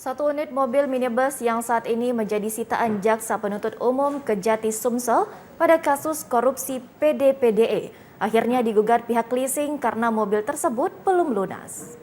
Satu unit mobil minibus yang saat ini menjadi sitaan Jaksa Penuntut Umum Kejati Sumsel pada kasus korupsi PDPDE akhirnya digugat pihak leasing karena mobil tersebut belum lunas.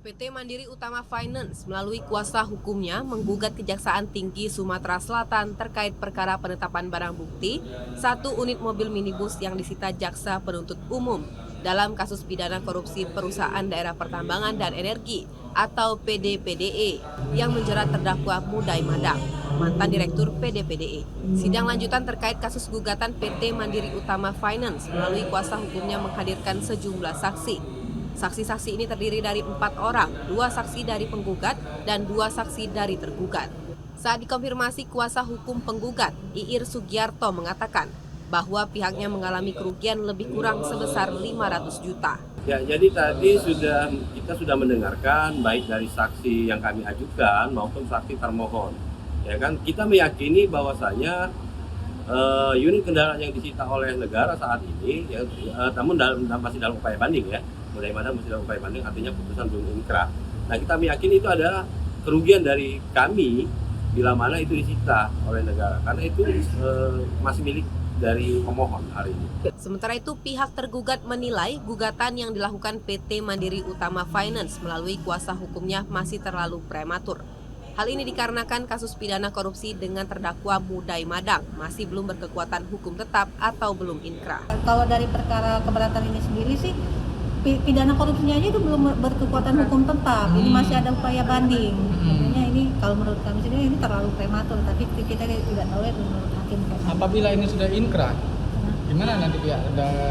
PT Mandiri Utama Finance melalui kuasa hukumnya menggugat Kejaksaan Tinggi Sumatera Selatan terkait perkara penetapan barang bukti satu unit mobil minibus yang disita Jaksa Penuntut Umum dalam kasus pidana korupsi Perusahaan Daerah Pertambangan dan Energi atau PDPDE yang menjerat terdakwa Mudai Madang, mantan Direktur PDPDE. Sidang lanjutan terkait kasus gugatan PT Mandiri Utama Finance melalui kuasa hukumnya menghadirkan sejumlah saksi. Saksi-saksi ini terdiri dari 4 orang, 2 saksi dari penggugat dan 2 saksi dari tergugat. Saat dikonfirmasi kuasa hukum penggugat, Iir Sugiarto mengatakan bahwa pihaknya mengalami kerugian lebih kurang sebesar 500 juta. Ya, jadi tadi kita sudah mendengarkan baik dari saksi yang kami ajukan maupun saksi termohon. Ya kan, kita meyakini bahwasanya unit kendaraan yang disita oleh negara saat ini, ya, namun masih dalam upaya banding ya. Mulai mana masih dalam upaya banding, artinya putusan belum inkrah. Nah, kita meyakini itu adalah kerugian dari kami bila mana itu disita oleh negara, karena itu masih milik dari pemohon hari ini. Sementara itu, pihak tergugat menilai gugatan yang dilakukan PT Mandiri Utama Finance melalui kuasa hukumnya masih terlalu prematur. Hal ini dikarenakan kasus pidana korupsi dengan terdakwa Mudai Madang masih belum berkekuatan hukum tetap atau belum inkrah. Kalau dari perkara keberatan ini sendiri sih, pidana korupsinya aja itu belum berkekuatan hukum tetap. Ini masih ada upaya banding. Makanya ini kalau menurut kami sendiri ini terlalu prematur, tapi kita tidak tahu ya menurut hakim. Apabila ini sudah inkrah, gimana nanti pihak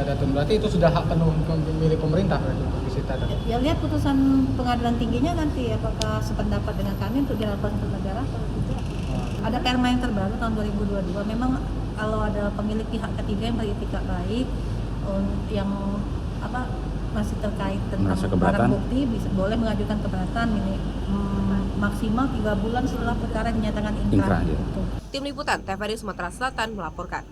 Datun? Berarti itu sudah hak penuh milik pemerintah berarti untuk disita. Ya lihat putusan pengadilan tingginya nanti apakah sependapat dengan kami untuk dilakukan ke negara atau tidak. Ada perma yang terbaru tahun 2022. Memang kalau ada pemilik pihak ketiga yang beretikat baik, yang masih terkait tentang barang bukti boleh mengajukan keberatan ini maksimal 3 bulan setelah perkara dinyatakan inkrah. Tim Liputan TVRI Sumatera Selatan melaporkan.